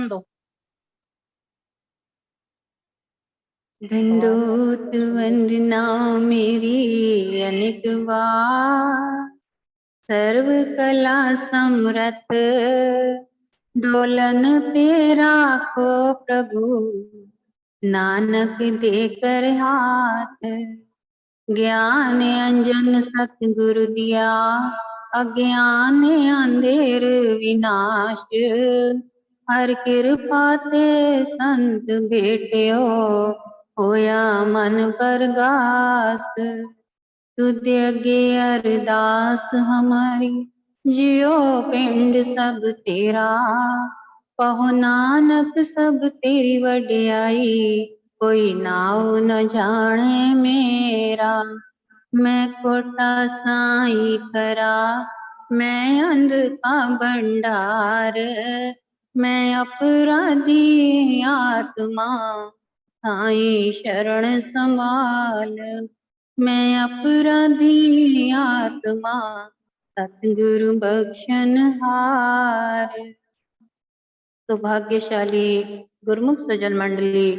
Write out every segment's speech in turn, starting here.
दो। दंडोत वंदना मेरी अनेक बार, सर्व कला समरथ डोलन तेरा को प्रभु, नानक देकर हाथ। ज्ञान अंजन सतगुरु दिया, अज्ञान अंधेर विनाश। हर कृपा ते संत भेटियो, होया मन परगास। तुझ अगे अरदास हमारी, जियो पिंड सब तेरा। पहो नानक सब तेरी वडियाई, कोई नाव न जाने मेरा। मैं कोटा साई करा, मैं अंध का भंडार। मैं अपराधी आत्मा, साई शरण संभाल। मैं अपराधी आत्मा, सतगुरु बख्शन हार। तो भाग्यशाली गुरुमुख सज्जन मंडली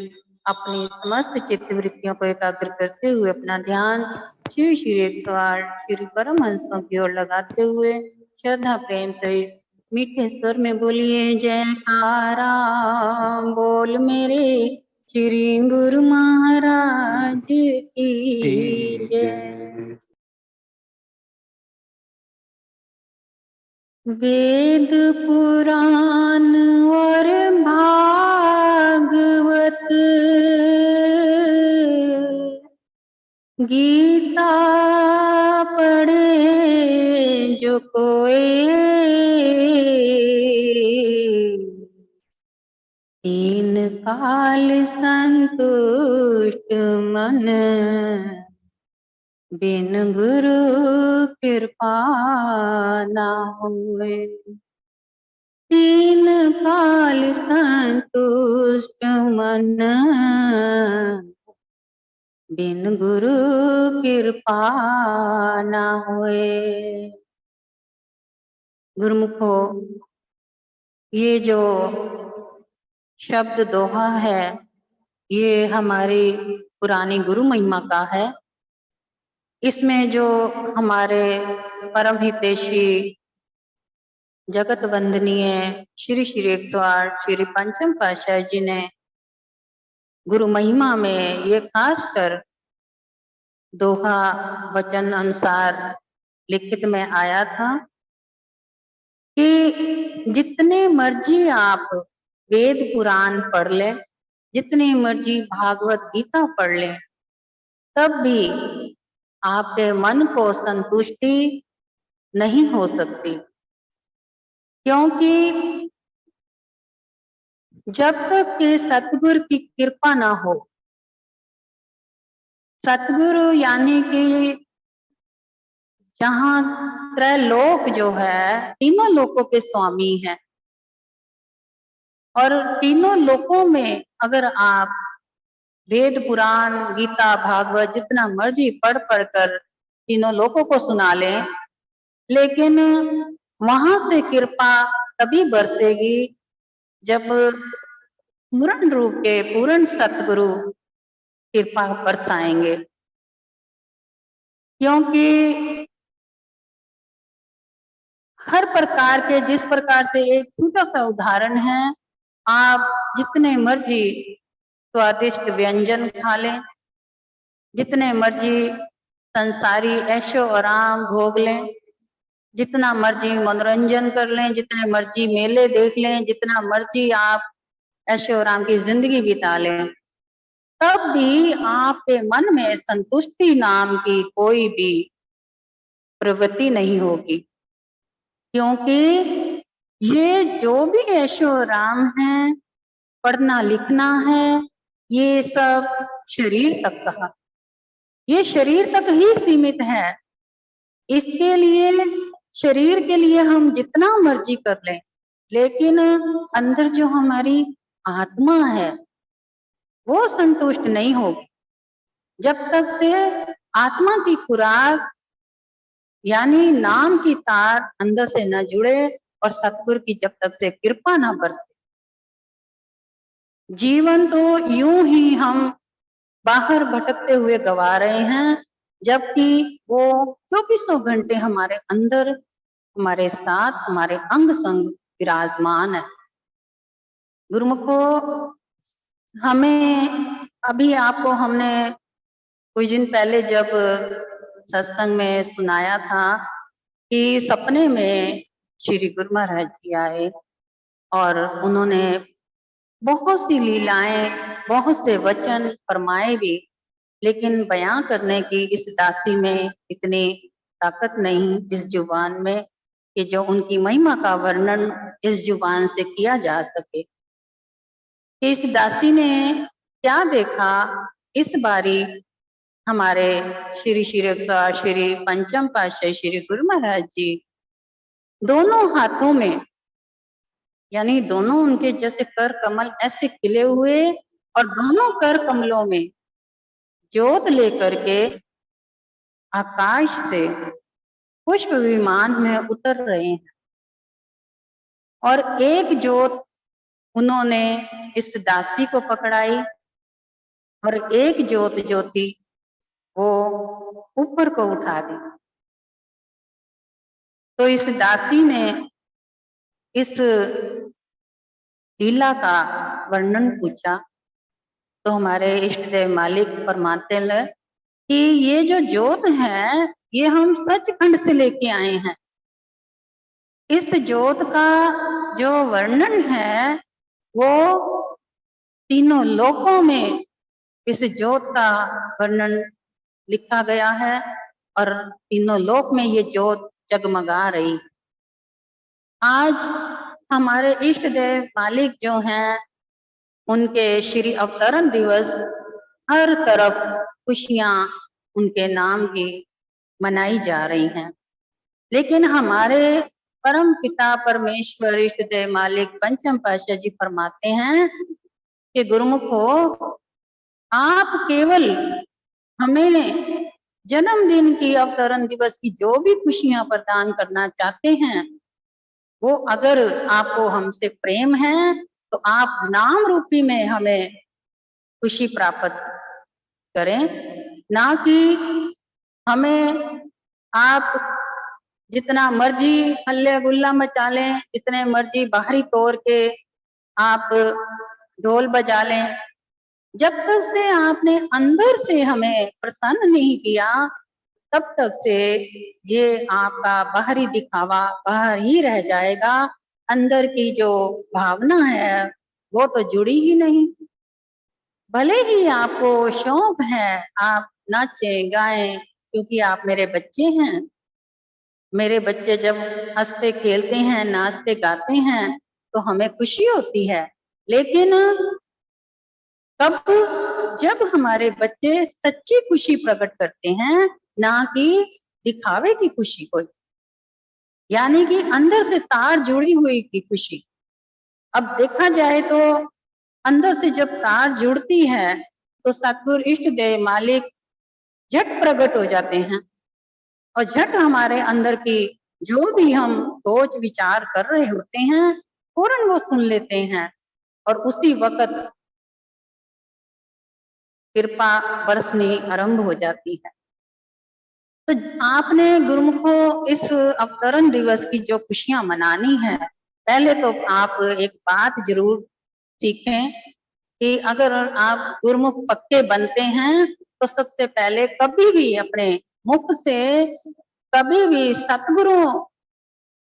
अपनी समस्त चित्त वृत्तियों को एकाग्र करते हुए अपना ध्यान श्री श्री 108 श्री परमहंसों की ओर लगाते हुए श्रद्धा प्रेम सहित मीठे स्वर में बोलिए जयकारा। बोल मेरे श्री गुरु महाराज की जय। वेद पुराण और भागवत, गीता पढ़े जो कोई, तीन काल संतुष्ट मन, बिन गुरु कृपा ना होए। तीन काल संतुष्ट मन, बिन गुरु कृपा ना होए। गुरुमुखो, ये जो शब्द दोहा है, ये हमारी पुरानी गुरु महिमा का है। इसमें जो हमारे परम हितैषी जगत वंदनीय श्री श्री 108 श्री पंचम पातशाह जी ने गुरु महिमा में ये खासकर दोहा वचन अनुसार लिखित में आया था कि जितने मर्जी आप वेद पुराण पढ़ लें, जितनी मर्जी भागवत गीता पढ़ लें, तब भी आपके मन को संतुष्टि नहीं हो सकती। क्योंकि जब तक कि सतगुरु की कृपा ना हो, सतगुरु यानी कि जहां त्रैलोक जो है, तीनों लोकों के स्वामी हैं, और तीनों लोकों में अगर आप वेद पुराण गीता भागवत जितना मर्जी पढ़ कर तीनों लोकों को सुना लें, लेकिन वहां से कृपा तभी बरसेगी जब पूर्ण रूप के पूर्ण सतगुरु कृपा बरसाएंगे। क्योंकि हर प्रकार के, जिस प्रकार से एक छोटा सा उदाहरण है, आप जितने मर्जी स्वादिष्ट व्यंजन खा लें, जितने मर्जी संसारी ऐशो आराम भोग लें, जितना मर्जी मनोरंजन कर लें, जितने मर्जी मेले देख लें, जितना मर्जी आप ऐशो आराम की जिंदगी बिता लें, तब भी आपके मन में संतुष्टि नाम की कोई भी प्रवृत्ति नहीं होगी। क्योंकि ये जो भी ऐशो आराम है, पढ़ना लिखना है, ये सब शरीर तक का, ये शरीर तक ही सीमित है। इसके लिए, शरीर के लिए हम जितना मर्जी कर लें, लेकिन अंदर जो हमारी आत्मा है वो संतुष्ट नहीं होगी जब तक से आत्मा की खुराक यानी नाम की तार अंदर से न जुड़े और सतगुरु की जब तक से कृपा न बरसे। जीवन तो यूं ही हम बाहर भटकते हुए गवा रहे हैं, जबकि वो 24 घंटे हमारे अंदर, हमारे साथ, हमारे अंग संग विराजमान है। गुरुमुखो, हमें अभी आपको हमने कुछ दिन पहले जब सत्संग में सुनाया था कि सपने में श्री गुरु महाराज जी आए और उन्होंने बहुत सी लीलाएं, बहुत से वचन फरमाए भी, लेकिन बयां करने की इस दासी में इतनी ताकत नहीं, इस जुबान में, कि जो उनकी महिमा का वर्णन इस जुबान से किया जा सके। कि इस दासी ने क्या देखा, इस बारी हमारे श्री श्री पंचम पातशाही श्री गुरु महाराज जी दोनों हाथों में, यानी दोनों उनके जैसे कर कमल ऐसे खिले हुए, और दोनों कर कमलों में ज्योत लेकर के आकाश से पुष्प विमान में उतर रहे हैं। और एक ज्योत उन्होंने इस दासी को पकड़ाई, और एक ज्योत जो थी वो ऊपर को उठा दी। तो इस दासी ने इस लीला का वर्णन पूछा, तो हमारे इष्ट देव मालिक फरमाते हैं कि ये जो ज्योत है ये हम सचखंड से लेके आए हैं। इस ज्योत का जो वर्णन है वो तीनों लोकों में इस ज्योत का वर्णन लिखा गया है, और तीनों लोक में ये ज्योत जगमगा रही। आज हमारे इष्ट देव मालिक जो हैं, उनके श्री अवतरण दिवस हर तरफ खुशियां उनके नाम की मनाई जा रही हैं। लेकिन हमारे परम पिता परमेश्वर इष्ट देव मालिक पंचम पातशाह जी फरमाते हैं कि गुरुमुखो, आप केवल हमें जन्मदिन की, अवतरण दिवस की जो भी खुशियां प्रदान करना चाहते हैं, वो अगर आपको हमसे प्रेम है तो आप नाम रूपी में हमें खुशी प्राप्त करें, ना कि हमें आप जितना मर्जी हल्ले गुल्ला मचा लें, जितने मर्जी बाहरी तौर के आप ढोल बजा लें, जब तक से आपने अंदर से हमें प्रसन्न नहीं किया, तब तक से ये आपका बाहरी दिखावा बाहर ही रह जाएगा। अंदर की जो भावना है वो तो जुड़ी ही नहीं। भले ही आपको शौक है आप नाचें गाएं, क्योंकि आप मेरे बच्चे हैं। मेरे बच्चे जब हंसते खेलते हैं, नाचते गाते हैं, तो हमें खुशी होती है। लेकिन तब जब हमारे बच्चे सच्ची खुशी प्रकट करते हैं, ना कि दिखावे की खुशी कोई, यानी कि अंदर से तार जुड़ी हुई की खुशी। अब देखा जाए तो अंदर से जब तार जुड़ती है तो सतगुरु इष्ट देव मालिक झट प्रकट हो जाते हैं, और झट हमारे अंदर की जो भी हम सोच विचार कर रहे होते हैं फौरन वो सुन लेते हैं, और उसी वक्त कृपा बरसनी आरंभ हो जाती है। तो आपने गुरुमुखो इस अवतरण दिवस की जो खुशियां मनानी है, पहले तो आप एक बात जरूर सीखें कि अगर आप गुरुमुख पक्के बनते हैं तो सबसे पहले कभी भी अपने मुख से कभी भी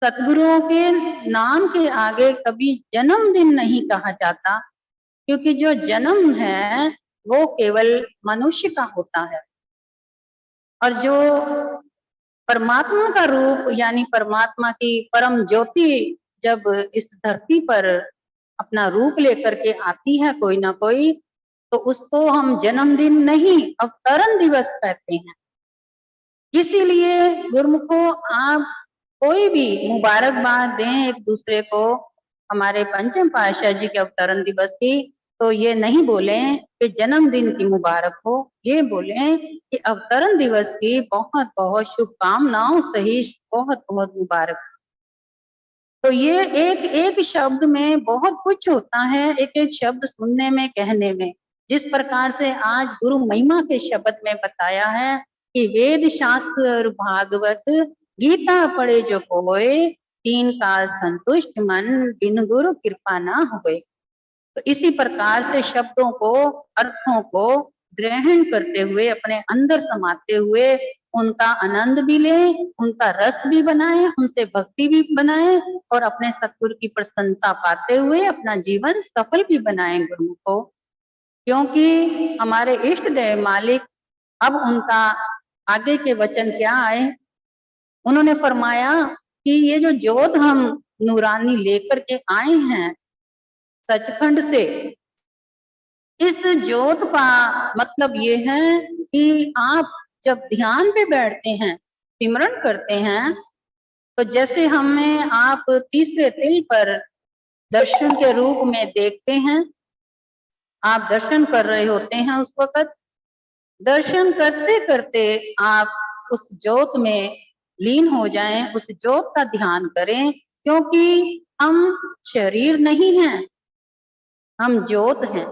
सतगुरुओं के नाम के आगे कभी जन्मदिन नहीं कहा जाता, क्योंकि जो जन्म है वो केवल मनुष्य का होता है, और जो परमात्मा का रूप यानी परमात्मा की परम ज्योति जब इस धरती पर अपना रूप लेकर के आती है कोई ना कोई, तो उसको हम जन्मदिन नहीं अवतरण दिवस कहते हैं। इसीलिए गुरुमुखो, आप कोई भी मुबारकबाद दें एक दूसरे को हमारे पंचम पातशाह जी के अवतरण दिवस की, तो ये नहीं बोलें कि जन्मदिन की मुबारक हो, ये बोलें कि अवतरण दिवस की बहुत बहुत शुभकामनाओं सहित बहुत बहुत मुबारक। तो ये एक एक शब्द में बहुत कुछ होता है, एक एक शब्द सुनने में, कहने में। जिस प्रकार से आज गुरु महिमा के शब्द में बताया है कि वेद शास्त्र भागवत गीता पढ़े जो कोय, तीन काल संतुष्ट मन, बिन गुरु कृपा ना होए। तो इसी प्रकार से शब्दों को, अर्थों को ग्रहण करते हुए, अपने अंदर समाते हुए उनका आनंद भी लें, उनका रस भी बनाएं, उनसे भक्ति भी बनाएं और अपने सतगुरु की प्रसन्नता पाते हुए अपना जीवन सफल भी बनाएं गुरु को। क्योंकि हमारे इष्ट देव मालिक, अब उनका आगे के वचन क्या आए, उन्होंने फरमाया कि ये जो जोत हम नूरानी लेकर के आए हैं सचखंड से, इस जोत का मतलब ये है कि आप जब ध्यान पे बैठते हैं, सिमरन करते हैं, तो जैसे हमें आप तीसरे तिल पर दर्शन के रूप में देखते हैं, आप दर्शन कर रहे होते हैं, उस वक्त दर्शन करते करते आप उस जोत में लीन हो जाएं, उस जोत का ध्यान करें। क्योंकि हम शरीर नहीं हैं, हम जोत हैं,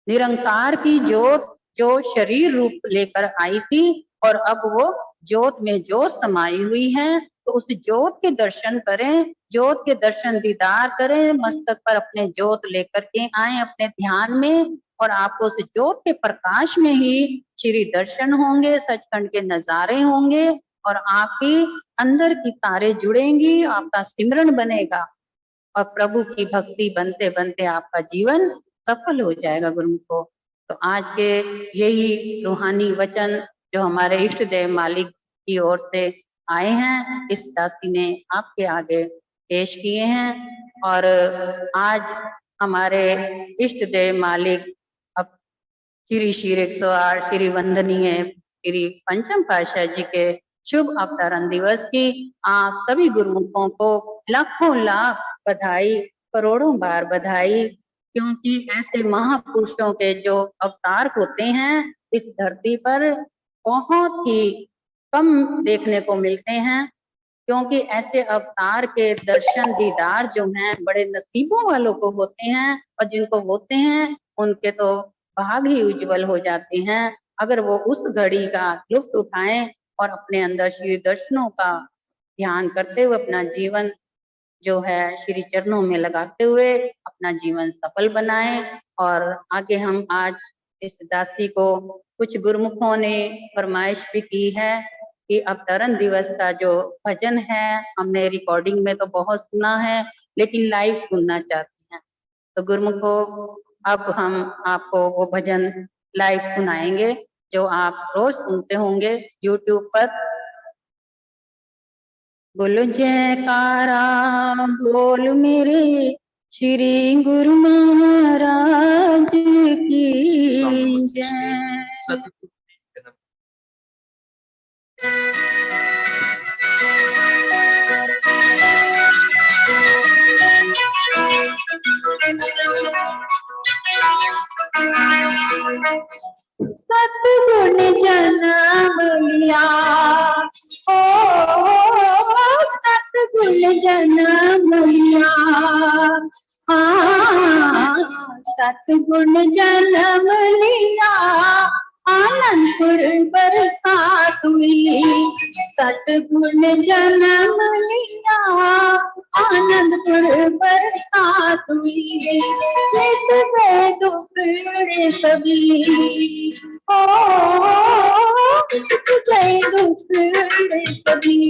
निरंकार की जोत जो शरीर रूप लेकर आई थी और अब वो जोत में जोत समाई हुई है। तो उस जोत के दर्शन करें, जोत के दर्शन दीदार करें, मस्तक पर अपने जोत लेकर के आए अपने ध्यान में, और आपको उस जोत के प्रकाश में ही श्री दर्शन होंगे, सचखंड के नजारे होंगे और आपकी अंदर की तारे जुड़ेंगी, आपका सिमरन बनेगा और प्रभु की भक्ति बनते बनते आपका जीवन सफल हो जाएगा गुरु को। तो आज के यही रूहानी वचन जो हमारे इष्ट देव मालिक की ओर से आए हैं, इस दासी ने आपके आगे पेश किए हैं। और आज हमारे इष्ट देव मालिक अब श्री श्री 108 श्री वंदनीय श्री पंचम पातशाह जी के शुभ अवतरण दिवस की आप सभी गुरुमुखों को लाखों लाख बधाई, करोड़ों बार बधाई। क्योंकि ऐसे महापुरुषों के जो अवतार होते हैं इस धरती पर बहुत ही कम देखने को मिलते हैं। क्योंकि ऐसे अवतार के दर्शन दीदार जो हैं बड़े नसीबों वालों को होते हैं, और जिनको होते हैं उनके तो भाग ही उज्जवल हो जाते हैं अगर वो उस घड़ी का लुत्फ उठाएं और अपने अंदर श्री दर्शनों का ध्यान करते हुए अपना जीवन जो है श्री चरणों में लगाते हुए अपना जीवन सफल बनाएं। और आगे हम आज इस दासी को कुछ गुरुमुखों ने फरमाइश भी की है कि अवतरण दिवस का जो भजन है, हमने रिकॉर्डिंग में तो बहुत सुना है लेकिन लाइव सुनना चाहते हैं। तो गुरुमुखों, अब हम आपको वो भजन लाइव सुनाएंगे जो आप रोज सुनते होंगे यूट्यूब पर। बोलो जयकारा बोल मेरे श्री गुरु महाराज की जय। सतगुण जन्म लिया, ओ सतगुण जन्म लिया, हाँ सतगुण जन्म लिया, आनंदपुर बरसात हुई। सतगुण जन्म लिया, आनंदपुर बरसात हुई। मिट गए दुखड़े सभी, ओ मिट गए दुखड़े सभी,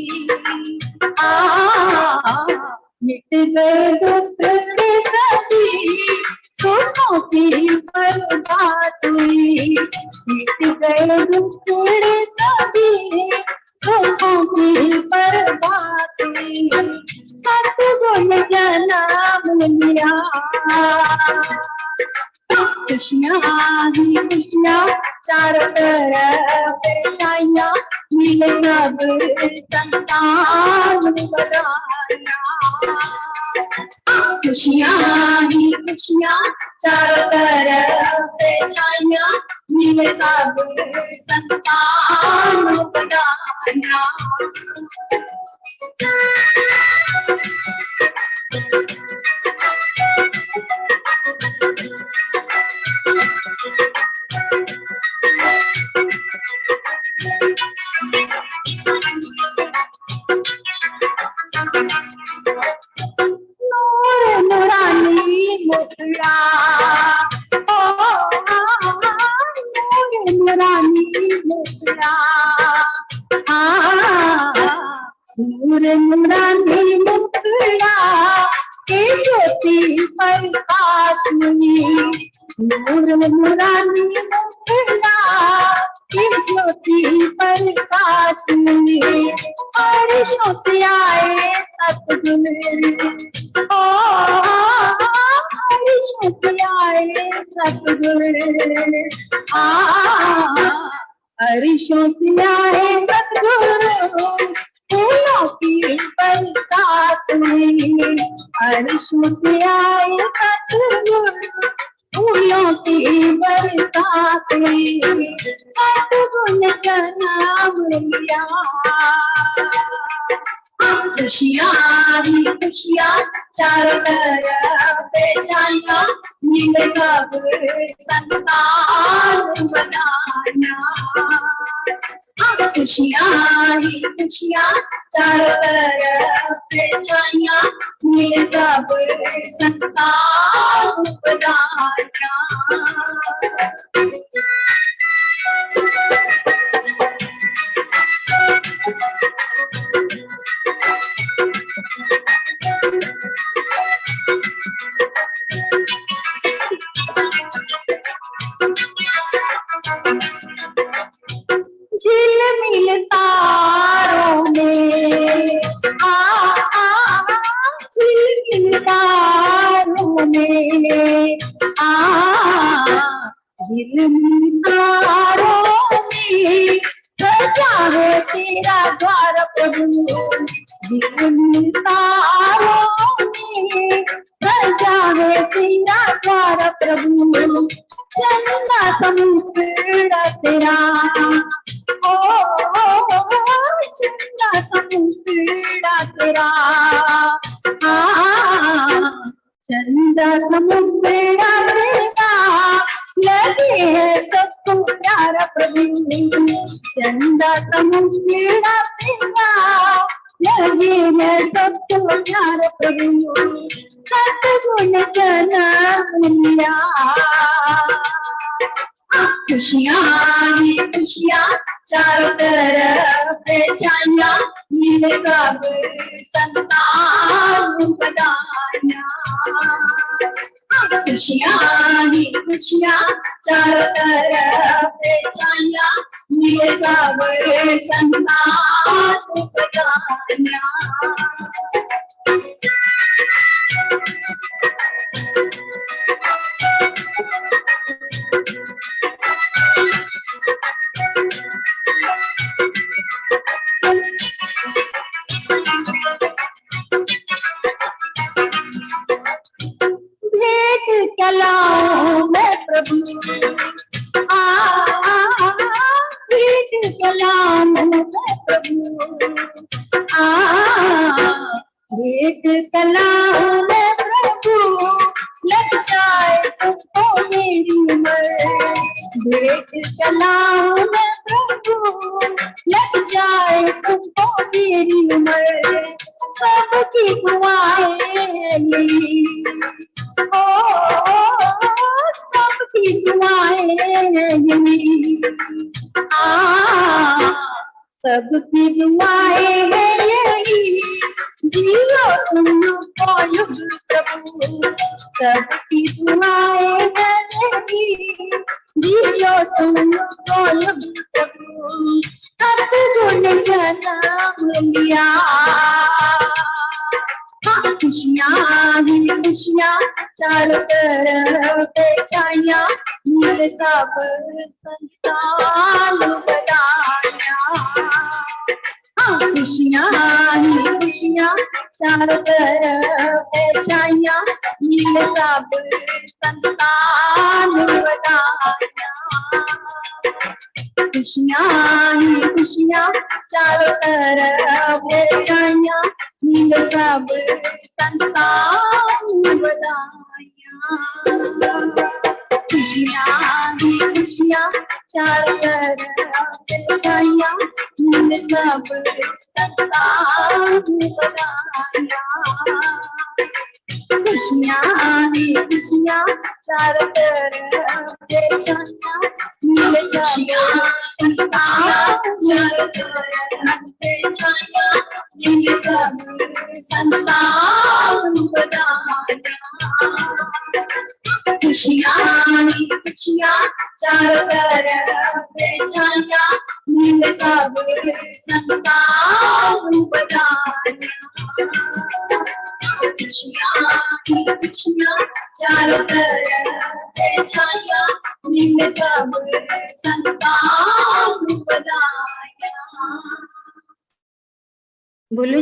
मिट गए दुखड़े सभी, सुखों की बरसात हुई। मिट गए दुखड़े सभी, सुखों की बरसात हुई। सतगुण जन्म लिया, खुशियाँ ही खुशियाँ चारों तरफ छाइयाँ, मिले सब संतान बधाइयाँ। खुशियाँ ही खुशियाँ चारों तरफ छाइयाँ, मिले सब संतान बधाइयाँ। मुखड़ा, नूरानी मुखड़ा, नूरानी मुखड़ा के ज्योति प्रकाश में, नूरानी मुखड़ा के ज्योति प्रकाश में, बारिशों से आए सतगुरु, बारिशों से आए सतगुरु, बारिशों से आए सतगुरु, फूलों की बरसात में, बारिशों से आए सतगुरु, फूलों की बरसात में, सतगुरु ने जन्म लिया, खुशियाँ ही खुशियाँ चारों तरफ छाया, मिले सब संतान बनाना, खुशियाँ ही खुशियाँ चारों तरफ छाया, मिले सब संतान बनाना। झिलमिल तारों में, झिलमिल तारों में, झिलमिल तारों में सजा है तेरा द्वार प्रभु, झिलमिल तारों में सजा है तेरा द्वार प्रभु, चंदा समुद्र तेरा, चंदा समुद्र तेरा, चंदा समुद्र तेरा, लगे है सबको प्यारा प्रभु, चंदा समुद्र तेरा, लगे है सबको प्यारा प्रभु, सतगुरु ने जन्म लिया, खुशियाँ ही खुशियाँ चारों तरफ छाया, मिले सब संतान बनाना, खुशियाँ ही खुशियाँ चारों तरफ छाया, मिले सब संतान बनाना। भेंट क्या लाऊं मैं प्रभु, भेंट क्या लाऊं मैं प्रभु, भेंट क्या लाऊं मैं प्रभु, लग जाए तुमको मेरी उम्र, भेंट क्या लाऊं मैं प्रभु, लग जाए तुमको मेरी उम्र, सबकी दुआएं ली, सबकी दुआएं ली, सबकी दुआएं है यही, जियो तुमको युग प्रभु, सबकी दुआएं है यही, जियो तुमको युग प्रभु, सतगुरु ने जन्म लिया, खुशियाँ ही खुशियाँ चारों तरफ छाया, मिले सब संतान बनाया, खुशियाँ ही खुशियाँ चारों तरफ छाया, मिले सब संतान बनाया, खुशियाँ ही खुशियाँ चारों तरफ छाया, मिले सब संतान बनाया, खुशियाँ ही खुशियाँ चारों तरफ छाया, मिले सब संतान बनाया, खुशियाँ ही खुशियाँ चारों तरफ छाया मिल खुशियाँ चारों तरफ छाया मिल सब संतान बधाइयाँ खुशियाँ चारों तरफ छाया मिल सब संतान बधाइयाँ खुशियाँ चारों तरफ छाया मिल सब संतान बधाइयाँ। बोलो